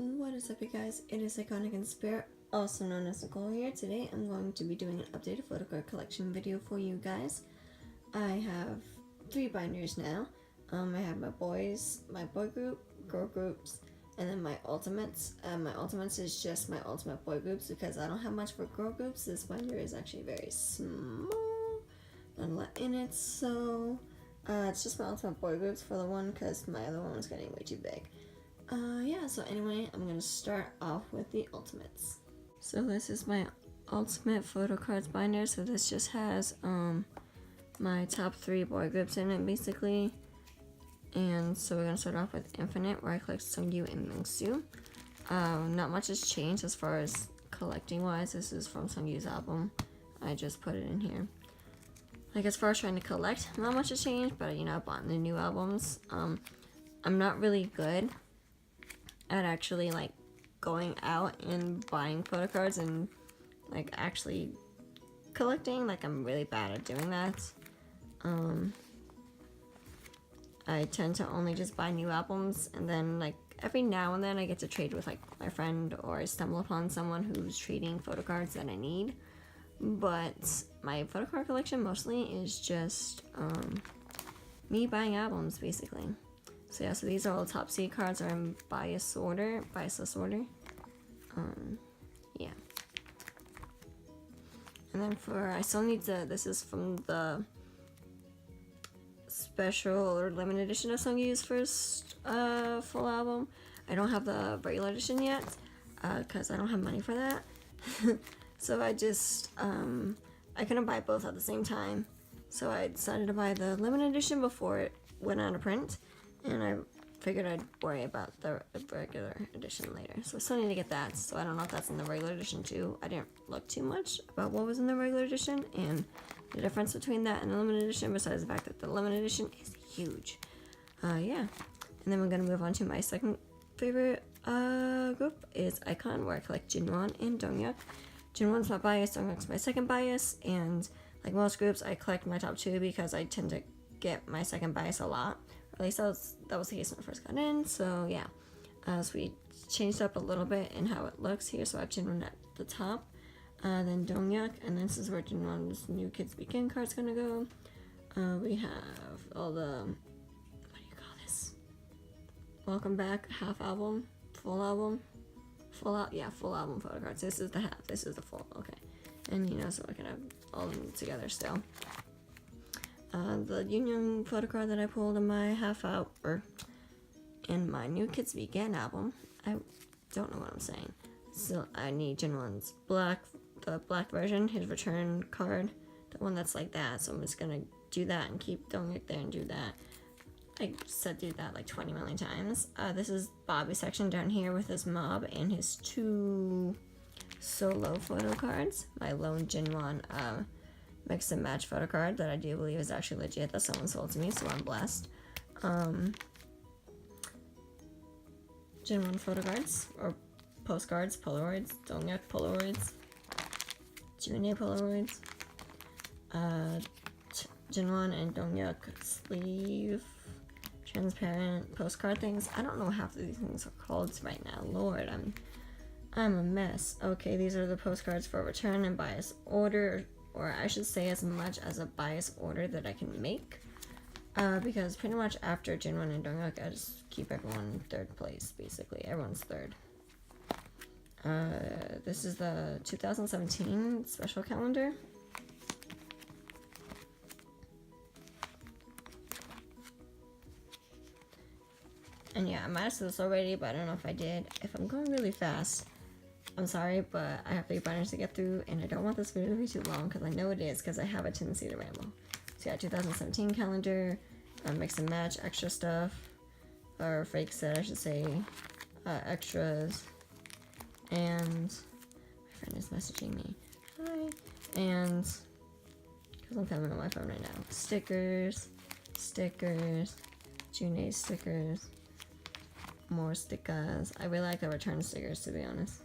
What is up, you guys? It is Iconic in Spirit, also known as Nicole here. Today I'm going to be doing an updated Photocard collection video for you guys. I have 3 binders now. I have my boy group, girl groups, and then my ultimates. My ultimates is just my ultimate boy groups because I don't have much for girl groups. This binder is actually very small, not a lot in it, so it's just my ultimate boy groups for the one because my other one was getting way too big. Yeah, so anyway, I'm gonna start off with the ultimates. So this is my ultimate photo cards binder. So this just has my top 3 boy groups in it basically. And so we're gonna start off with Infinite, where I collect Sungyu and Mingsu. Not much has changed as far as collecting wise. This is from Sungyu's album. I just put it in here. Like as far as trying to collect, not much has changed, but you know, I bought the new albums. I'm not really good at actually like going out and buying photo cards and like actually collecting. Like I'm really bad at doing that. I tend to only just buy new albums, and then like every now and then I get to trade with like my friend, or I stumble upon someone who's trading photo cards that I need. But my photo card collection mostly is just me buying albums basically. So yeah, so these are all top C cards are in biasless order. Yeah. And then I still need to, this is from the special or limited edition of Sungyu's first full album. I don't have the regular edition yet, because I don't have money for that. So I just, I couldn't buy both at the same time. So I decided to buy the limited edition before it went out of print. And I figured I'd worry about the regular edition later. So I still need to get that. So I don't know if that's in the regular edition too. I didn't look too much about what was in the regular edition and the difference between that and the limited edition, besides the fact that the limited edition is huge. Yeah. And then we're going to move on to my second favorite group is Icon, where I collect Jinwon and Donghyuk. Jinwon's my bias, Donghyuk's my second bias, and like most groups, I collect my top 2 because I tend to get my second bias a lot. At least that was the case when I first got in, so yeah. So we changed up a little bit in how it looks here. So I have Jinwon at the top, then Donghyuk, and this is where Jinwon's New Kids Begin card's gonna go. We have all the, what do you call this? Welcome Back, half album, full album, full album photo cards. This is the half, this is the full, okay. And you know, so I can have all of them together still. The Union photo card that I pulled in my in my New Kids Begin album. I don't know what I'm saying. So I need Jinwon's the black version, his return card, the one that's like that. So I'm just gonna do that and keep going up there and do that. I said do that like 20 million times. This is Bobby's section down here with his mob and his 2 solo photo cards. My lone Jinwon mix and match photo card that I do believe is actually legit, that someone sold to me, so I'm blessed. Jinwon photo cards, or postcards, Polaroids, Donghyuk Polaroids, June Polaroids, Jinwon and Donghyuk sleeve, transparent postcard things. I don't know half of these things are called right now. Lord, I'm a mess. Okay, these are the postcards for return and bias order, or I should say as much as a bias order that I can make, because pretty much after Jinwon and Donghyuk, I just keep everyone in 3rd place, basically. Everyone's 3rd. This is the 2017 special calendar. And yeah, I might have said this already, but I don't know if I did. If I'm going really fast, I'm sorry, but I have 3 binders to get through, and I don't want this video to be too long, because I know it is, because I have a tendency to ramble. So yeah, 2017 calendar, mix and match, extra stuff, or fake set, I should say, extras, and my friend is messaging me, hi, and, because I'm filming on my phone right now, stickers, June stickers, more stickers. I really like the return stickers, to be honest.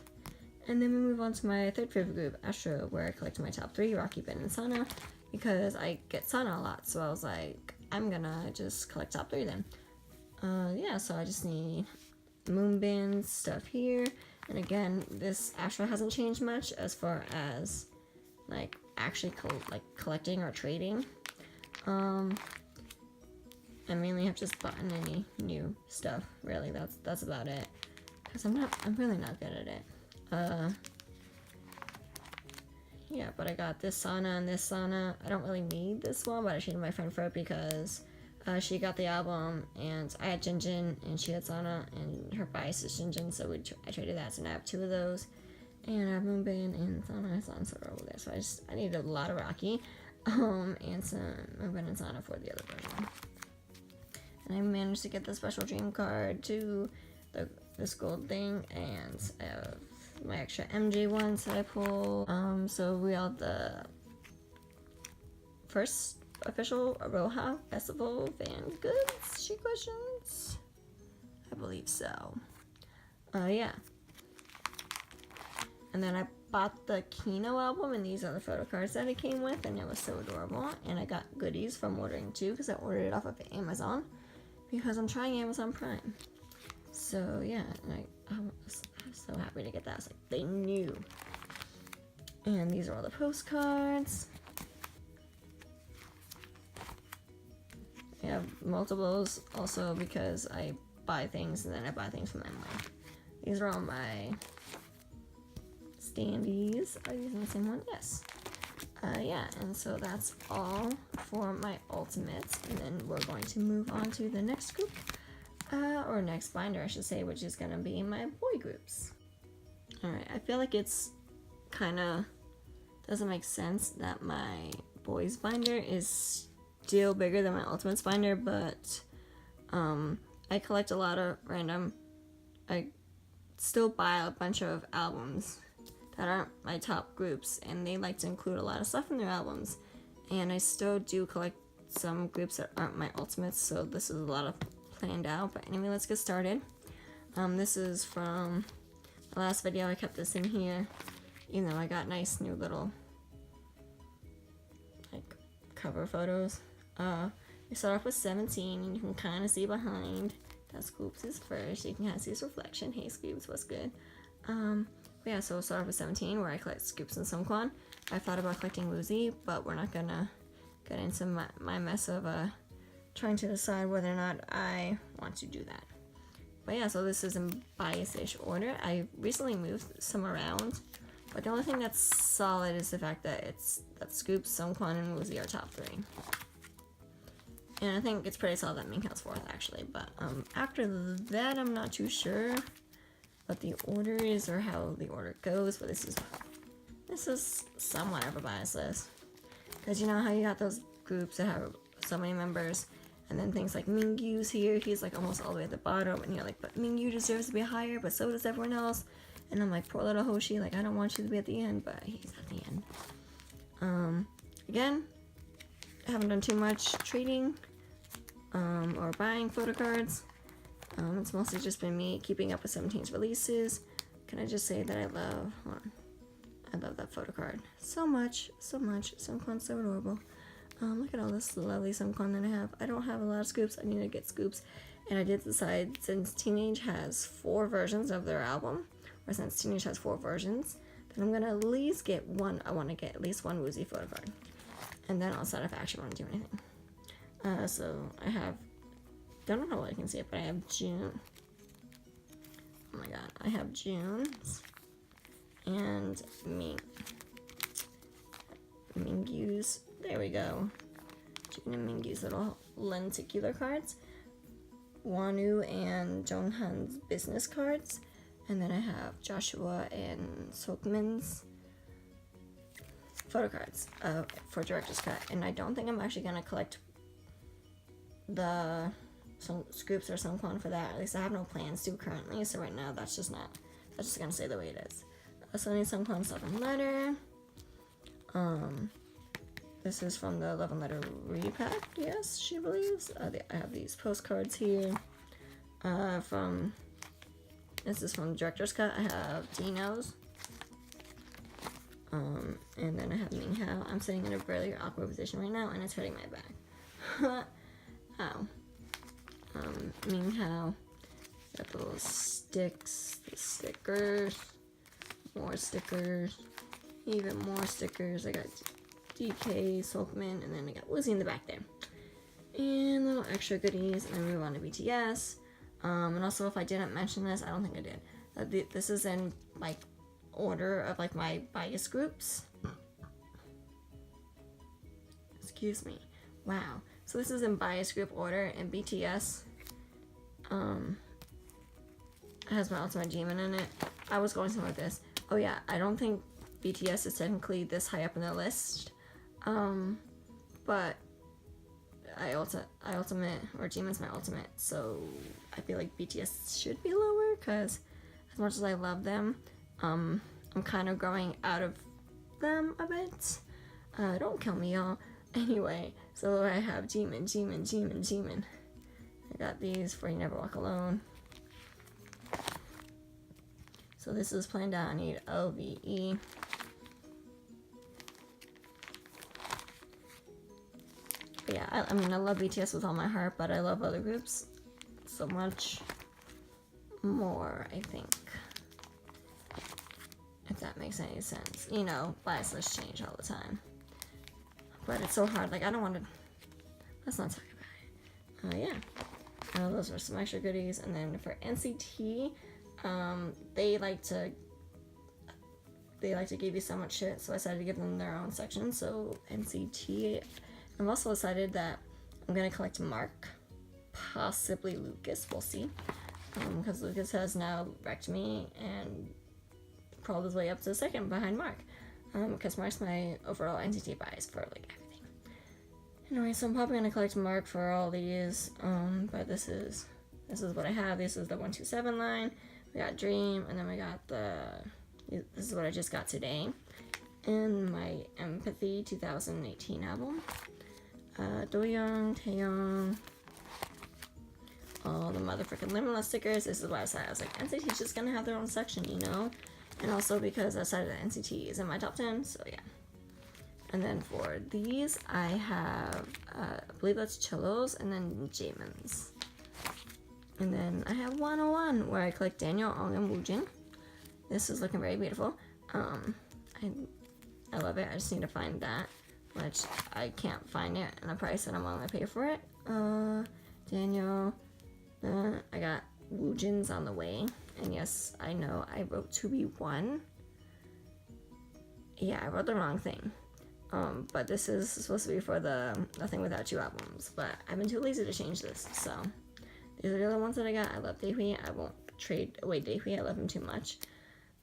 And then we move on to my 3rd favorite group, Astro, where I collect my top 3, Rocky, Ben, and Sana, because I get Sana a lot, so I was like, I'm gonna just collect top 3 then. Yeah, so I just need Moonbin stuff here. And again, this actually hasn't changed much as far as like actually collecting or trading. I mainly have just bought any new stuff. Really, that's about it. Cause I'm really not good at it. Yeah, but I got this sauna and this sauna. I don't really need this one, but I traded my friend for it because she got the album and I had Jinjin and she had sauna and her bias is Jinjin, so I traded that. So now I have 2 of those, and I have Moonbin and sauna sort of over there. So I needed a lot of Rocky, and some Moonbin and sauna for the other version. And I managed to get the special dream card to this gold thing, and I have my extra MJ ones that I pulled. So we are the first official Aroha Festival fan goods, she questions. I believe so. Yeah. And then I bought the Kino album, and these are the photo cards that it came with, and it was so adorable. And I got goodies from ordering too, because I ordered it off of Amazon, because I'm trying Amazon Prime. So yeah, I was so happy to get that. It's like they knew. And these are all the postcards. I have multiples also because I buy things and then I buy things from Emily. These are all my standees. Are you using the same one? Yes. Yeah, and so that's all for my ultimates. And then we're going to move on to the next group. Or next binder, I should say, which is going to be my boy groups. Alright, I feel like it's kind of doesn't make sense that my boys binder is still bigger than my ultimates binder, but I collect a lot of random, I still buy a bunch of albums that aren't my top groups, and they like to include a lot of stuff in their albums, and I still do collect some groups that aren't my ultimates, so this is a lot of planned out. But anyway, let's get started. This is from the last video. I kept this in here. You know, I got nice new little like cover photos. We start off with 17, and you can kind of see behind. That Scoops is first. You can kind of see his reflection. Hey Scoops, what's good? Yeah, so we'll start off with 17, where I collect Scoops and Sungkwan. I thought about collecting Woozy, but we're not gonna get into my mess of trying to decide whether or not I want to do that. But yeah, so this is in bias-ish order. I recently moved some around, but the only thing that's solid is the fact that Scoops, Sungkwan, and Woozy are top 3. And I think it's pretty solid that Minghao's 4th, actually. But after that, I'm not too sure what the order is or how the order goes. But this is somewhat of a bias list, because you know how you got those groups that have so many members, and then things like Mingyu's here. He's like almost all the way at the bottom, and you're like, but Mingyu deserves to be higher, but so does everyone else. And I'm like, poor little Hoshi, like I don't want you to be at the end, but he's at the end. Again, I haven't done too much trading or buying photo cards. It's mostly just been me keeping up with 17's releases. Can I just say that I love that photo card so much, so much. Sungkwan's so adorable. Look at all this lovely Sungkwan that I have. I don't have a lot of Scoops. I need to get Scoops. And I did decide, since Teenage has 4 versions of their album, or since Teenage has 4 versions, then I'm gonna at least get one. I want to get at least one Woozy photo card, and then I'll decide if I actually want to do anything. So I have, don't know how well you can see it, but I have June. Oh my god, I have June's and Mingyu's. There we go. June and Mingyu's little lenticular cards. Wonu and Jonghan's business cards. And then I have Joshua and Sokmin's photo cards for Director's Cut. And I don't think I'm actually going to collect the Scoops or Sungkwan for that. At least I have no plans to currently. So right now that's just going to stay the way it is. So I need Sungkwan's Love and Letter. This is from the Love and Letter repack, yes, she believes. I have these postcards here. This is from Director's Cut. I have Dino's. And then I have Minghao. I'm sitting in a really awkward position right now, and it's hurting my back. Ow. Minghao. Got the little sticks, the stickers, more stickers, even more stickers. I got DK, Sulkman, and then I got Woozy in the back there. And little extra goodies, and then we move on to BTS. And also, if I didn't mention this, I don't think I did. This is in like order of like my bias groups. Excuse me. Wow. So this is in bias group order, and BTS has my Ultimate Demon in it. I was going something like this. Oh yeah, I don't think BTS is technically this high up in the list, but I ultimate, or Demon's my ultimate, so I feel like BTS should be lower, because as much as I love them, I'm kind of growing out of them a bit. Don't kill me, y'all. Anyway, so I have Demon. I got these for You Never Walk Alone. So this is planned out. I need OVE. But yeah, I mean, I love BTS with all my heart, but I love other groups so much more, I think. If that makes any sense. You know, bias lists change all the time. But it's so hard. Like, I don't want to... Let's not talk about it. Yeah. Those are some extra goodies. And then for NCT, they like to give you so much shit, so I decided to give them their own section. So NCT, I'm also excited that I'm gonna collect Mark, possibly Lucas, we'll see, because Lucas has now wrecked me and crawled his way up to second behind Mark, because Mark's my overall NCT bias for like everything. Anyway, so I'm probably gonna collect Mark for all these, but this is what I have. This is the 127 line. We got Dream, and then we got this is what I just got today, and my Empathy 2018 album. Doyoung, Taeyong, all the motherfucking Limitless stickers. This is why I said, I was like, NCT's just gonna have their own section, you know? And also because I decided that NCT is in my top 10, so yeah. And then for these, I have, I believe that's Chillos, and then Jaemin's. And then I have 101, where I collect Daniel, Ong, and Woojin. This is looking very beautiful. I love it. I just need to find that, which I can't find it and the price that I'm willing to pay for it. Daniel, I got Woojin's on the way. And yes, I know I wrote 2B1. Yeah, I wrote the wrong thing. But this is supposed to be for the Nothing Without You albums. But I've been too lazy to change this, so these are the other ones that I got. I love Daehui. I won't trade away Daehui. I love him too much.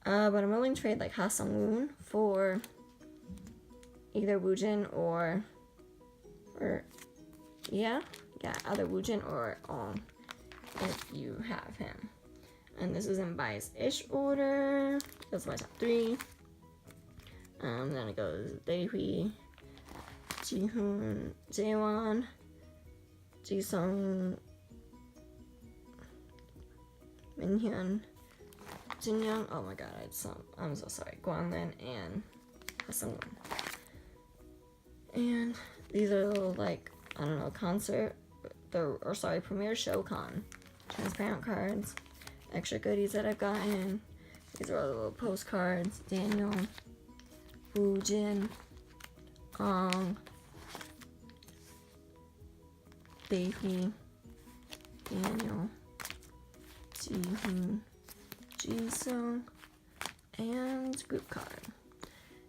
But I'm willing to trade like Ha Sung-woon for either Woojin or either Woojin or Ong if you have him. And this is in bias-ish order. That's my top 3. Then it goes Daehui, Jihoon, Jaewon, Jisung, Minhyun, Jinyoung. Oh my god, I'm so sorry. Guanlin and Ha-sung-woon. And these are little, like, I don't know, premiere showcon. Transparent cards. Extra goodies that I've gotten. These are all the little postcards. Daniel, Woojin, Ong, Daehui, Daniel, Jihoon, Jisung, and group card.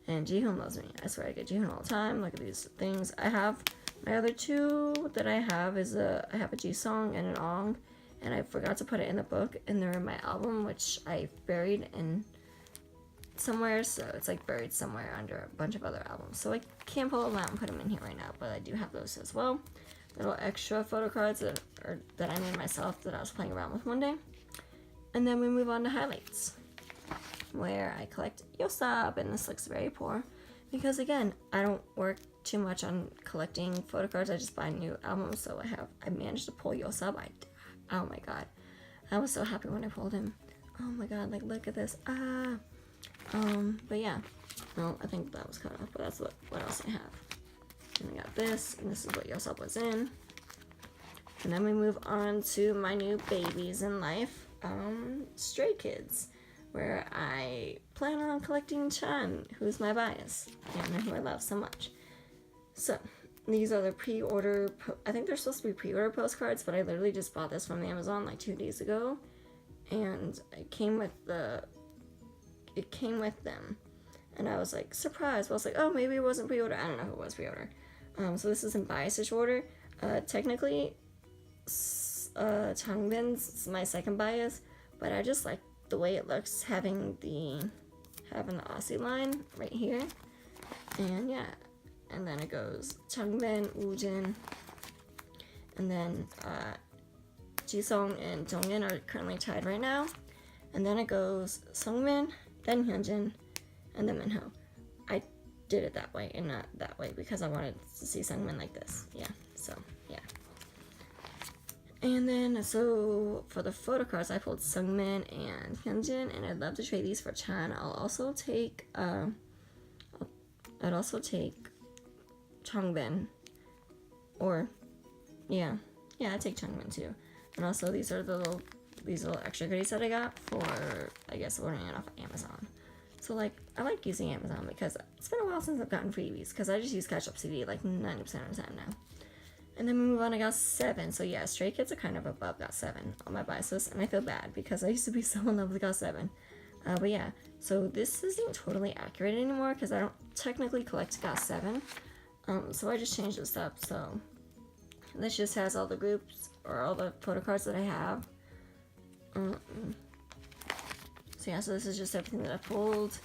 And Jihoon loves me. I swear I get Jihoon all the time. Look at these things. I have my other two that I have is I have a Jisung and an Ong, and I forgot to put it in the book, and they're in my album, which I buried in somewhere, so it's like buried somewhere under a bunch of other albums. So I can't pull them out and put them in here right now, but I do have those as well. Little extra photo cards that I made myself that I was playing around with one day. And then we move on to highlights, where I collect Yosab, and this looks very poor because again, I don't work too much on collecting photo cards. I just buy new albums, so I managed to pull Yosab. Oh my god, I was so happy when I pulled him. Oh my god, like look at this. But yeah, no, I think that was cut off, but that's what else I have. And I got this, and this is what Yosab was in. And then we move on to my new babies in life. Stray Kids, where I plan on collecting Chan, who's my bias, and who I love so much. So, these are the pre-order, I think they're supposed to be pre-order postcards, but I literally just bought this from Amazon like 2 days ago, and it came with them, and I was like surprised. I was like, oh, maybe it wasn't pre-order. I don't know if it was pre-order. So this is in bias-ish order. Technically, Changbin's my second bias, but I just like the way it looks having the Aussie line right here, and yeah, and then it goes Changbin, Woojin, and then Jisung and Dongin are currently tied right now, and then it goes Sungmin, then Hyunjin, and then Minho. I did it that way and not that way because I wanted to see Sungmin like this. Yeah, so yeah. And then, so for the photo cards, I pulled Sungmin and Hyunjin, and I'd love to trade these for Chan. I'd also take Changbin, or yeah, I'd take Changbin too. And also, these are these little extra goodies that I got for, I guess, ordering it off of Amazon. So like, I like using Amazon because it's been a while since I've gotten freebies, because I just use Catch Up CD like 90% of the time now. And then we move on to GOT7. So yeah, Stray Kids are kind of above GOT7 on my biases, and I feel bad because I used to be so in love with GOT7. But yeah, so this isn't totally accurate anymore because I don't technically collect GOT7. So I just changed this up. So this just has all the groups or all the photo cards that I have. So yeah, so this is just everything that I pulled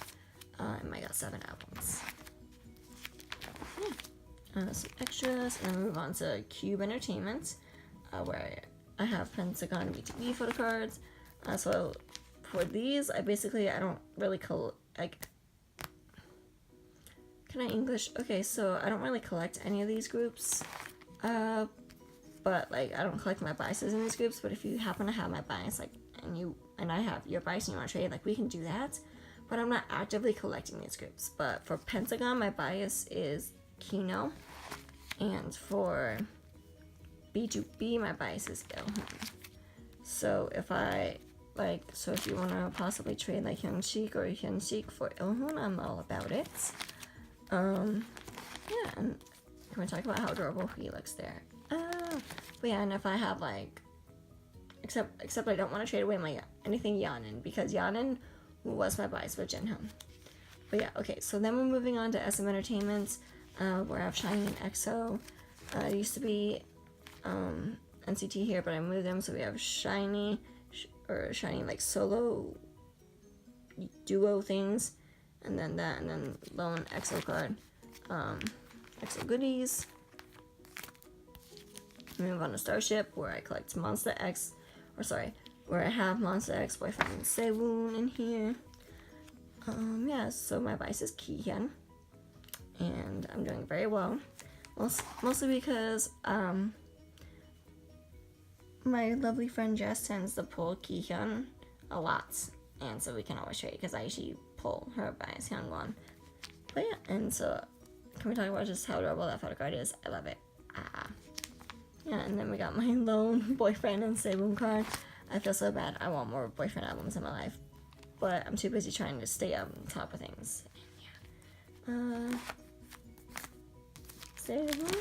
in my GOT7 albums. Some extras, and then move on to Cube Entertainment, where I have Pentagon B2B photo cards. So for these, I don't really can I English? Okay, so I don't really collect any of these groups, but like I don't collect my biases in these groups. But if you happen to have my bias, like, and I have your bias and you want to trade, like, we can do that. But I'm not actively collecting these groups. But for Pentagon, my bias is Kino. And for B2B, my bias is Ilhun. So if if you want to possibly trade like Hyunshik or Hyunshik for Ilhun, I'm all about it. Yeah, and can we talk about how adorable he looks there? But yeah, and if I have like, except I don't want to trade away my anything Yanin, because Yanin was my bias with Jinhyeon. But yeah, okay, so then we're moving on to SM Entertainment, where I have Shiny and EXO. It used to be NCT here, but I moved them, so we have Shiny like solo duo things, and then that, and then lone EXO card, EXO goodies. Move on to Starship, where I collect Monster X, where I have Monster X boyfriend and Sehun in here. Yeah, so my bias is Kihyun, and I'm doing very well. Mostly because my lovely friend Jess tends to pull Kihyun a lot, and so we can always trade because I usually pull her bias Hyungwon. But yeah, and so can we talk about just how adorable that photo card is? I love it. Yeah, and then we got my lone boyfriend and Sehun card. I feel so bad. I want more boyfriend albums in my life, but I'm too busy trying to stay on top of things. Yeah. Sehun.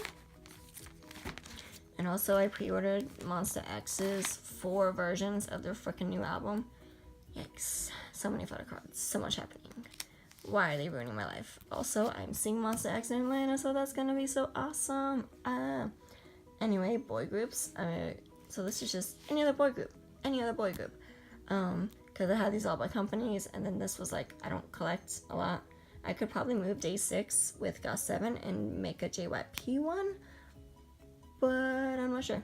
And also I pre-ordered Monster X's 4 versions of their freaking new album. Yikes. So many photo cards. So much happening. Why are they ruining my life? Also, I'm seeing Monster X in Atlanta, so that's gonna be so awesome. Anyway, boy groups. So this is just any other boy group. Because I had these all by companies, and then this was like, I don't collect a lot. I could probably move Day 6 with GOT7 and make a JYP one, but I'm not sure.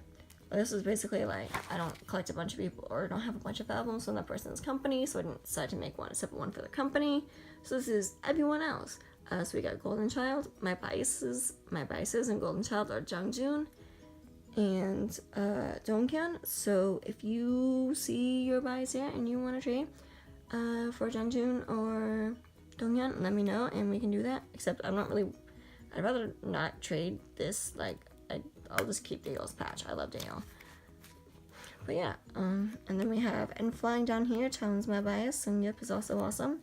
But this was basically like, I don't collect a bunch of people, or don't have a bunch of albums from that person's company, so I didn't decide to make one, a separate one for the company. So this is everyone else. So we got Golden Child. My biases in Golden Child are Jungjoon and Donghyun. So if you see your bias here and you want to trade for Jungjoon or Donghyun, let me know and we can do that. Except I'd rather not trade this. Like, I'll just keep Daeyeol's patch. I love Daeyeol. But yeah, and then we have, and flying down here, Tone's my bias, and Yip is also awesome.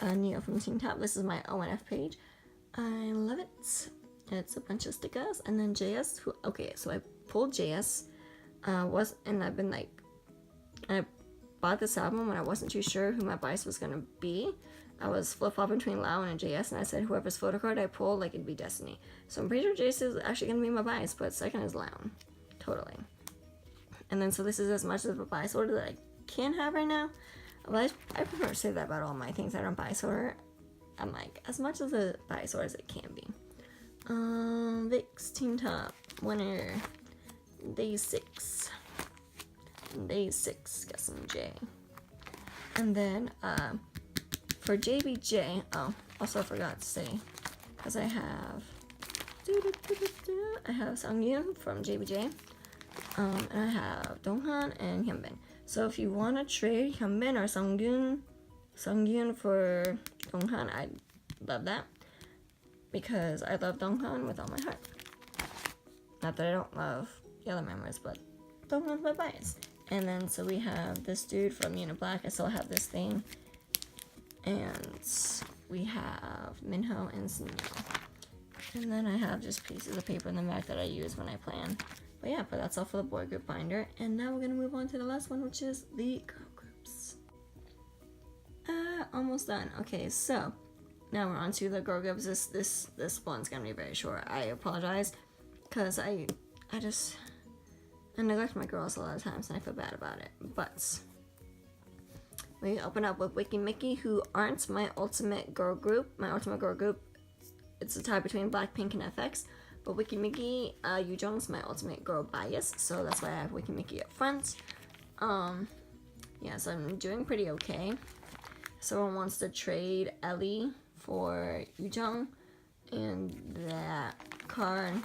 Neo from Teen Top, this is my ONF page. I love it. It's a bunch of stickers, and then JS, who, okay, so I pulled JS, and I've been like, I bought this album when I wasn't too sure who my bias was gonna be. I was flip-flopping between Lao and JS, and I said whoever's Photocard I pull, like, it'd be Destiny. So I'm pretty sure JS is actually gonna be my bias, but second is Lao. Totally. And then, so this is as much of a bias order that I can have right now. Well, I prefer to say that about all my things that are on bias order. I'm like, as much of a bias order as it can be. Vix, Teen Top, winner, day 6. Day 6, got some J. And then, for JBJ, oh, also I forgot to say, because I have Sungyoon from JBJ. And I have Donghan and Hyunbin. So if you want to trade Hyunbin or Sungyoon for Donghan, I'd love that. Because I love Donghan with all my heart. Not that I don't love the other members, but Donghan's my bias. And then so we have this dude from Unit Black. I still have this thing. And we have Minho and Sunyo. And then I have just pieces of paper in the back that I use when I plan. But yeah, but that's all for the boy group binder. And now we're going to move on to the last one, which is the girl groups. Almost done. Okay, so now we're on to the girl groups. This one's going to be very short. I apologize because I neglect my girls a lot of times and I feel bad about it. But we open up with Wiki Mickey, who aren't my ultimate girl group. My ultimate girl group, it's a tie between Blackpink and FX. But Wiki Mickey, Yoojong's my ultimate girl bias, so that's why I have Wiki Mickey up front. Yeah, so I'm doing pretty okay. Someone wants to trade Ellie for Yoojong, and that card,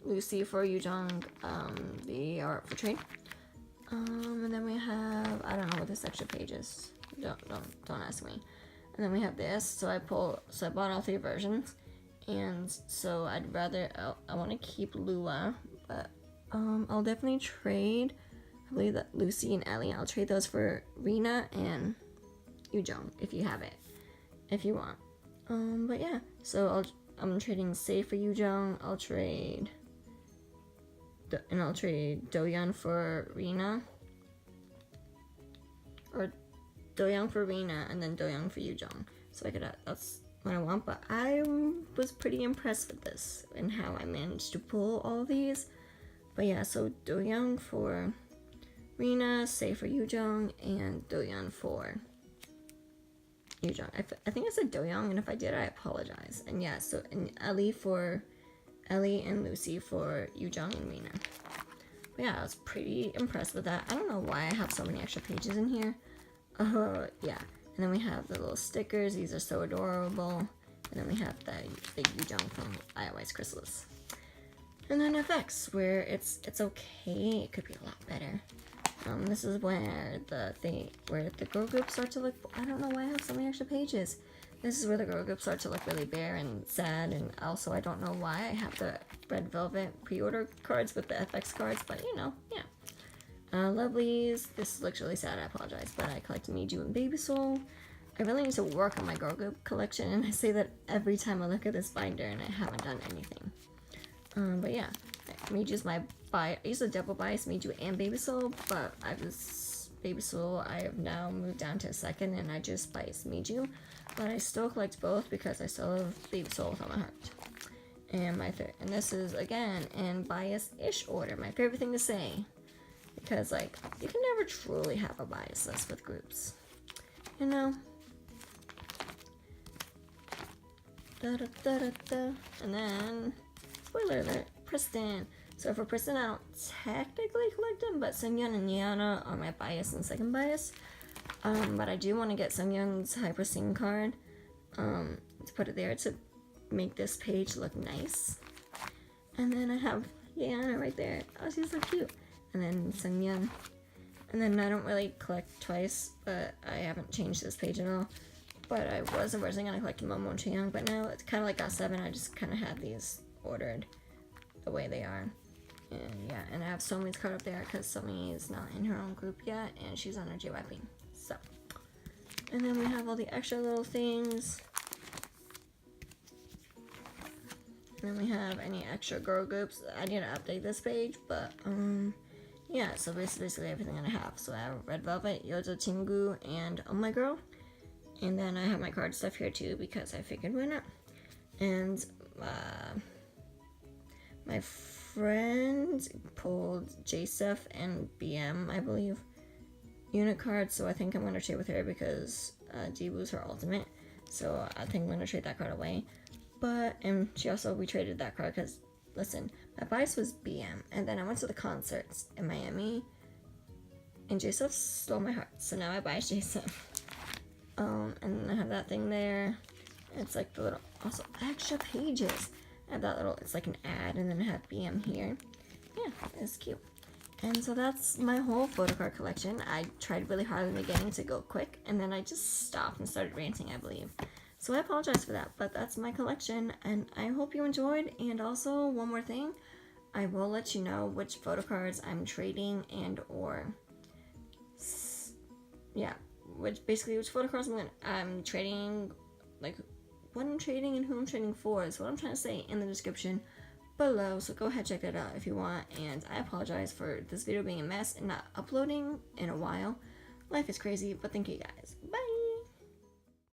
Lucy for Yoojong, they are up for trade. And then we have, I don't know what this extra page is. Don't ask me. And then we have this. So I bought all 3 versions. And so I'd rather, I want to keep Lua, but I'll definitely trade, I believe that Lucy and Ellie, I'll trade those for Rina and Yoojong, if you have it, if you want. But yeah, so I'm trading Say for Yoojong, I'll trade Doyeon for Rina, or Doyeon for Rina, and then Doyeon for Yoojong. So I could, that's what I want, but I was pretty impressed with this and how I managed to pull all these. But yeah, so Doyeon for Rina, Say for Yoojong, and Doyeon for Yoojong. I think I said Doyeon, and if I did, I apologize. And yeah, so and Ellie and Lucy for Yoojong and Rina. But yeah, I was pretty impressed with that. I don't know why I have so many extra pages in here. Yeah. And then we have the little stickers. These are so adorable. And then we have the Yoojong from iOS Chrysalis. And then FX, where it's okay. It could be a lot better. This is where the girl groups start to look. I don't know why I have so many extra pages. This is where the girl groups start to look really bare and sad. And also, I don't know why I have the Red Velvet pre-order cards with the FX cards. But you know, yeah. Lovelies, this looks really sad, I apologize, but I collected Miju and Baby Soul. I really need to work on my girl group collection, and I say that every time I look at this binder, and I haven't done anything. But yeah, Miju's my bias. I used to double bias Miju and Baby Soul, but Baby Soul, I have now moved down to 2nd, and I just bias Miju. But I still collect both because I still have Baby Soul with all my heart. And and this is, again, in bias-ish order, my favorite thing to say. Because, like, you can never truly have a bias list with groups. You know? And then, spoiler alert, Pristin. So for Pristin, I don't technically collect them, but Seungyeon and Yeona are my bias and second bias. But I do want to get Seungyeon's Hyper Sing card. To put it there to make this page look nice. And then I have Yeona right there. Oh, she's so cute. And then Seungyeon. And then I don't really collect twice, but I haven't changed this page at all. But I was originally going to collect Momo and Chaeyoung, but now it's kind of like got 7. I just kind of have these ordered the way they are. And yeah, and I have Somi's card up there because Somi is not in her own group yet, and she's on her JYP. So, and then we have all the extra little things. And then we have any extra girl groups. I need to update this page, but yeah. So basically everything that I have. So I have Red Velvet, Yojo Chingu, and Oh My Girl. And then I have my card stuff here too because I figured why not. And my friend pulled JSF and BM, I believe, unit cards, so I think I'm going to trade with her because Jiwoo's her ultimate, so I think I'm going to trade that card away. But, and she also, we traded that card because, listen, my bias was BM, and then I went to the concerts in Miami, and JSF stole my heart, so now I buy JSF. And then I have that thing there. It's like the little, also extra pages. I have that little, it's like an ad, and then I have BM here. Yeah, it's cute. And so that's my whole photocard collection. I tried really hard in the beginning to go quick, and then I just stopped and started ranting, I believe. So I apologize for that, but that's my collection, and I hope you enjoyed. And also, one more thing, I will let you know which photocards I'm trading and or, yeah, which photocards I'm trading, like, what I'm trading and who I'm trading for is what I'm trying to say in the description below, so go ahead, check that out if you want. And I apologize for this video being a mess and not uploading in a while. Life is crazy, but thank you guys. Bye!